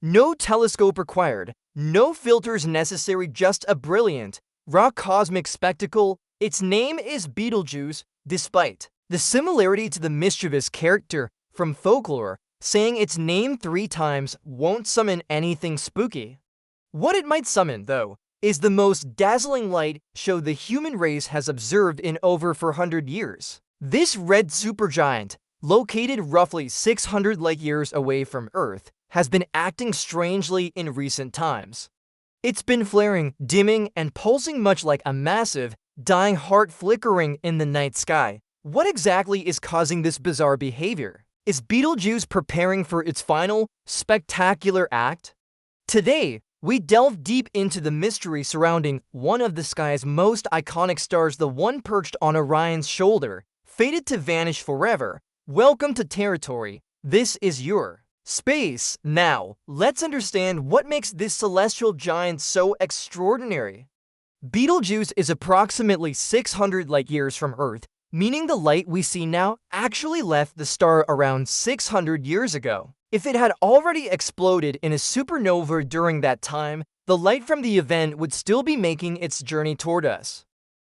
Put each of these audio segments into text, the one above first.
No telescope required, no filters necessary, just a brilliant, raw cosmic spectacle. Its name is Betelgeuse, despite the similarity to the mischievous character from folklore, saying its name 3 times won't summon anything spooky. What it might summon, though, is the most dazzling light show the human race has observed in over 400 years. This red supergiant, located roughly 600 light-years away from Earth, has been acting strangely in recent times. It's been flaring, dimming, and pulsing much like a massive, dying heart flickering in the night sky. What exactly is causing this bizarre behavior? Is Betelgeuse preparing for its final, spectacular act? Today, we delve deep into the mystery surrounding one of the sky's most iconic stars, the one perched on Orion's shoulder, fated to vanish forever. Welcome to territory. This is your space. Now, let's understand what makes this celestial giant so extraordinary. Betelgeuse is approximately 600 light-years from Earth, meaning the light we see now actually left the star around 600 years ago. If it had already exploded in a supernova during that time, the light from the event would still be making its journey toward us.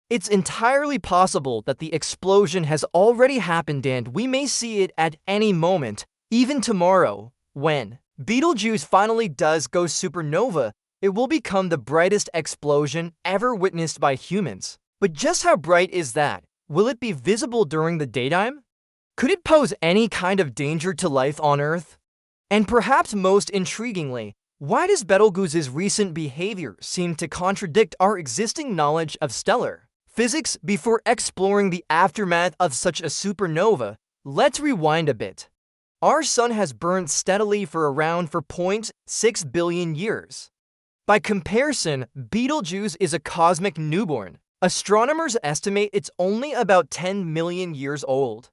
It's entirely possible that the explosion has already happened and we may see it at any moment, even tomorrow. When Betelgeuse finally does go supernova, it will become the brightest explosion ever witnessed by humans. But just how bright is that? Will it be visible during the daytime? Could it pose any kind of danger to life on Earth? And perhaps most intriguingly, why does Betelgeuse's recent behavior seem to contradict our existing knowledge of stellar physics? Before exploring the aftermath of such a supernova, let's rewind a bit. Our sun has burned steadily for around 4.6 billion years. By comparison, Betelgeuse is a cosmic newborn. Astronomers estimate it's only about 10 million years old.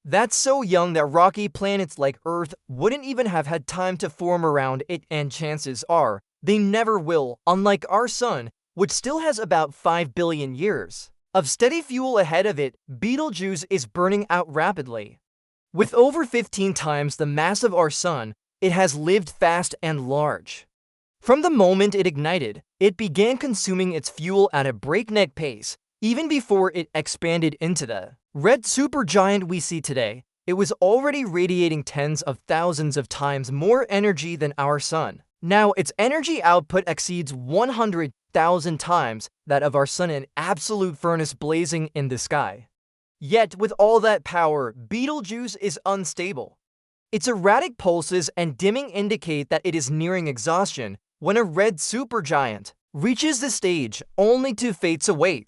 That's so young that rocky planets like Earth wouldn't even have had time to form around it, and chances are they never will, unlike our sun, which still has about 5 billion years of steady fuel ahead of it. Betelgeuse is burning out rapidly. With over 15 times the mass of our sun, it has lived fast and large. From the moment it ignited, it began consuming its fuel at a breakneck pace, even before it expanded into the red supergiant we see today. It was already radiating tens of thousands of times more energy than our sun. Now its energy output exceeds 100,000 times that of our sun, an absolute furnace blazing in the sky. Yet with all that power, Betelgeuse is unstable. Its erratic pulses and dimming indicate that it is nearing exhaustion when a red supergiant reaches the stage, only to fade away.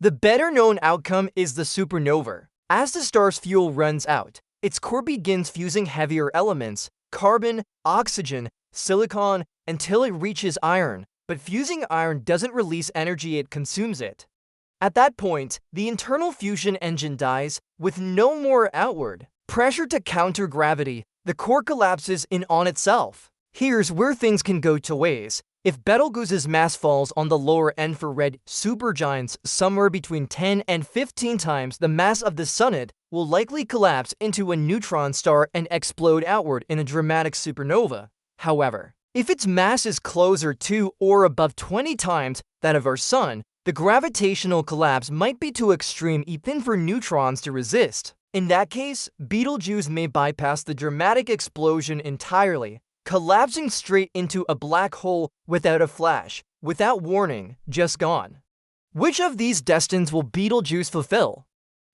The better-known outcome is the supernova. As the star's fuel runs out, its core begins fusing heavier elements, carbon, oxygen, silicon, until it reaches iron. But fusing iron doesn't release energy, it consumes it. At that point, the internal fusion engine dies, with no more outward pressure to counter gravity. The core collapses in on itself. Here's where things can go two ways. If Betelgeuse's mass falls on the lower end for red supergiants, somewhere between 10 and 15 times the mass of the sun, it will likely collapse into a neutron star and explode outward in a dramatic supernova. However, if its mass is closer to or above 20 times that of our sun, the gravitational collapse might be too extreme even for neutrons to resist. In that case, Betelgeuse may bypass the dramatic explosion entirely, collapsing straight into a black hole without a flash, without warning, just gone. Which of these destinies will Betelgeuse fulfill?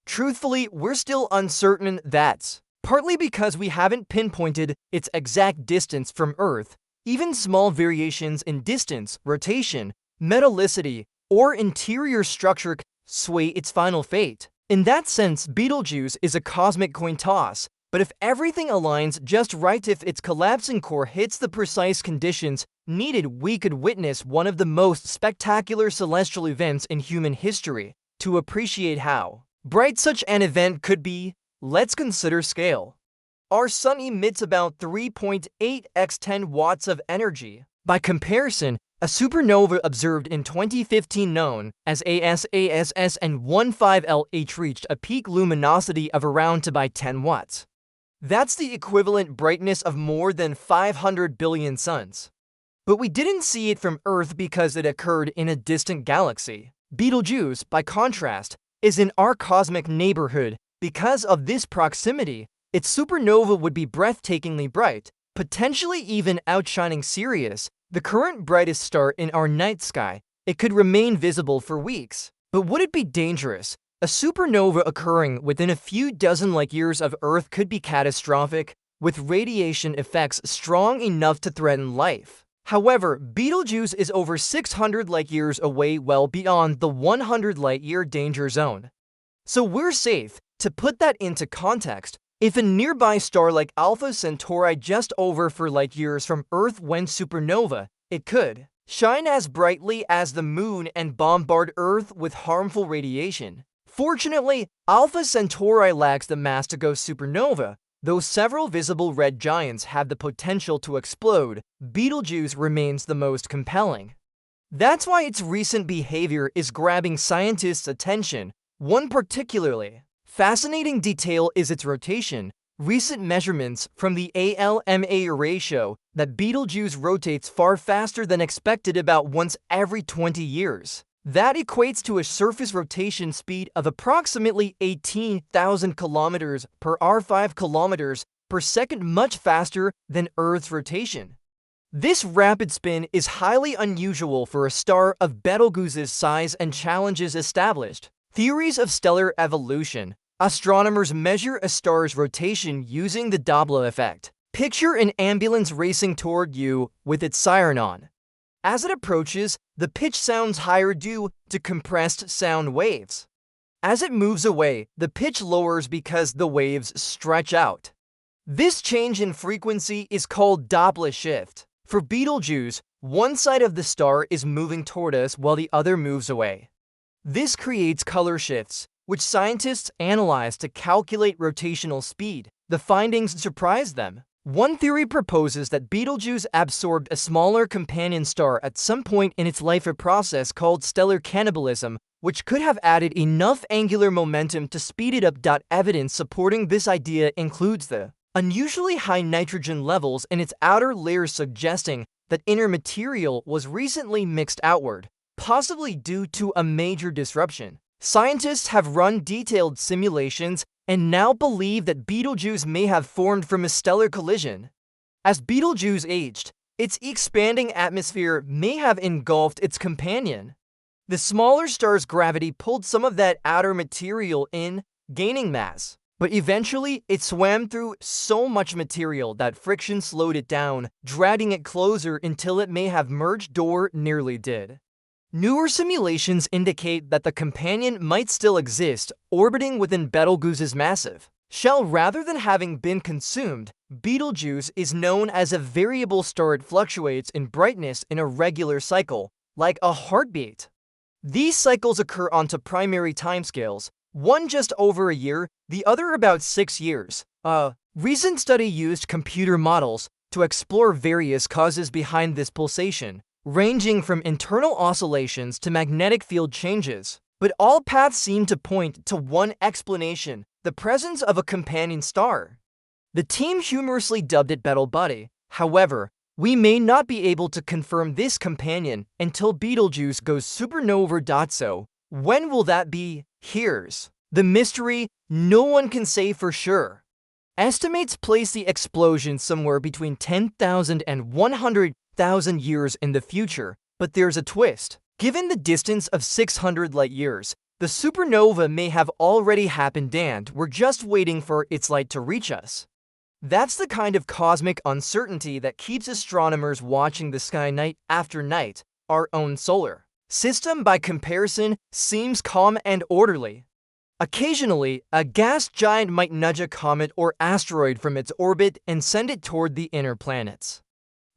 Truthfully, we're still uncertain. That's partly because we haven't pinpointed its exact distance from Earth. Even small variations in distance, rotation, metallicity, or interior structure sway its final fate. In that sense, Betelgeuse is a cosmic coin toss. But if everything aligns just right, if its collapsing core hits the precise conditions needed, we could witness one of the most spectacular celestial events in human history. To appreciate how bright such an event could be, let's consider scale. Our sun emits about 3.8 x 10 watts of energy. By comparison, a supernova observed in 2015 known as ASASS and 15LH reached a peak luminosity of around 10 watts. That's the equivalent brightness of more than 500 billion suns. But we didn't see it from Earth because it occurred in a distant galaxy. Betelgeuse, by contrast, is in our cosmic neighborhood. Because of this proximity, its supernova would be breathtakingly bright, potentially even outshining Sirius, the current brightest star in our night sky. It could remain visible for weeks. But would it be dangerous? A supernova occurring within a few dozen light-years of Earth could be catastrophic, with radiation effects strong enough to threaten life. However, Betelgeuse is over 600 light-years away, well beyond the 100 light-year danger zone. So we're safe. To put that into context, if a nearby star like Alpha Centauri just over 4 light-years from Earth went supernova, it could shine as brightly as the moon and bombard Earth with harmful radiation. Fortunately, Alpha Centauri lacks the mass to go supernova. Though several visible red giants have the potential to explode, Betelgeuse remains the most compelling. That's why its recent behavior is grabbing scientists' attention. One particularly fascinating detail is its rotation. Recent measurements from the ALMA array show that Betelgeuse rotates far faster than expected, about once every 20 years. That equates to a surface rotation speed of approximately 18,000 kilometers per hour, 5 kilometers per second, much faster than Earth's rotation. This rapid spin is highly unusual for a star of Betelgeuse's size and challenges established theories of stellar evolution. Astronomers measure a star's rotation using the Doppler effect. Picture an ambulance racing toward you with its siren on. As it approaches, the pitch sounds higher due to compressed sound waves. As it moves away, the pitch lowers because the waves stretch out. This change in frequency is called Doppler shift. For Betelgeuse, one side of the star is moving toward us while the other moves away. This creates color shifts, which scientists analyze to calculate rotational speed. The findings surprise them. One theory proposes that Betelgeuse absorbed a smaller companion star at some point in its life, a process called stellar cannibalism, which could have added enough angular momentum to speed it up. Evidence supporting this idea includes the unusually high nitrogen levels in its outer layers, suggesting that inner material was recently mixed outward, possibly due to a major disruption. Scientists have run detailed simulations and now believe that Betelgeuse may have formed from a stellar collision. As Betelgeuse aged, its expanding atmosphere may have engulfed its companion. The smaller star's gravity pulled some of that outer material in, gaining mass. But eventually, it swam through so much material that friction slowed it down, dragging it closer until it may have merged or nearly did. Newer simulations indicate that the companion might still exist, orbiting within Betelgeuse's massive shell rather than having been consumed. Betelgeuse is known as a variable star. It fluctuates in brightness in a regular cycle, like a heartbeat. These cycles occur onto primary timescales, one just over a year, the other about 6 years. A recent study used computer models to explore various causes behind this pulsation, ranging from internal oscillations to magnetic field changes. But all paths seem to point to one explanation: the presence of a companion star. The team humorously dubbed it Betel Buddy. However, we may not be able to confirm this companion until Betelgeuse goes supernova. So, when will that be? Here's the mystery: no one can say for sure. Estimates place the explosion somewhere between 10,000 and 100,000 years in the future, but there's a twist. Given the distance of 600 light-years, the supernova may have already happened and we're just waiting for its light to reach us. That's the kind of cosmic uncertainty that keeps astronomers watching the sky night after night. Our own solar system, by comparison, seems calm and orderly. Occasionally, a gas giant might nudge a comet or asteroid from its orbit and send it toward the inner planets.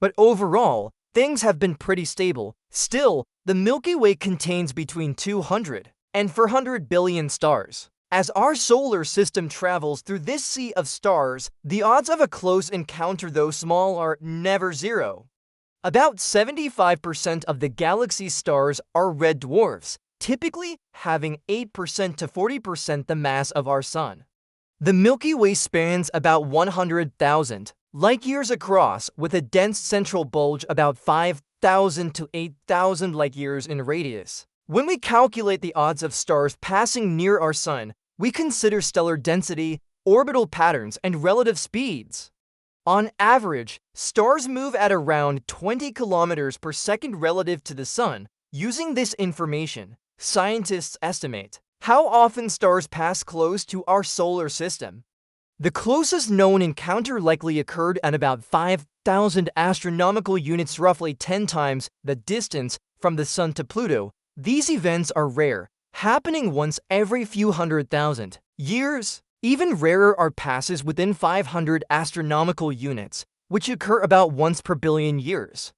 But overall, things have been pretty stable. Still, the Milky Way contains between 200 and 400 billion stars. As our solar system travels through this sea of stars, the odds of a close encounter, though small, are never zero. About 75% of the galaxy's stars are red dwarfs, typically having 8% to 40% the mass of our Sun. The Milky Way spans about 100,000 light-years across, with a dense central bulge about 5,000 to 8,000 light-years in radius. When we calculate the odds of stars passing near our Sun, we consider stellar density, orbital patterns, and relative speeds. On average, stars move at around 20 kilometers per second relative to the Sun. Using this information, scientists estimate how often stars pass close to our solar system. The closest known encounter likely occurred at about 5,000 astronomical units, roughly 10 times the distance from the Sun to Pluto. These events are rare, happening once every few 100,000 years. Even rarer are passes within 500 astronomical units, which occur about once per billion years.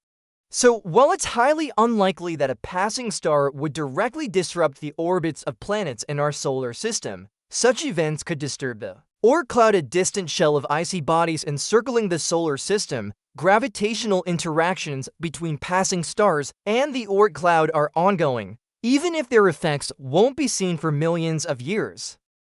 So, while it's highly unlikely that a passing star would directly disrupt the orbits of planets in our solar system, such events could disturb the or cloud a distant shell of icy bodies encircling the solar system. Gravitational interactions between passing stars and the Oort cloud are ongoing, even if their effects won't be seen for millions of years.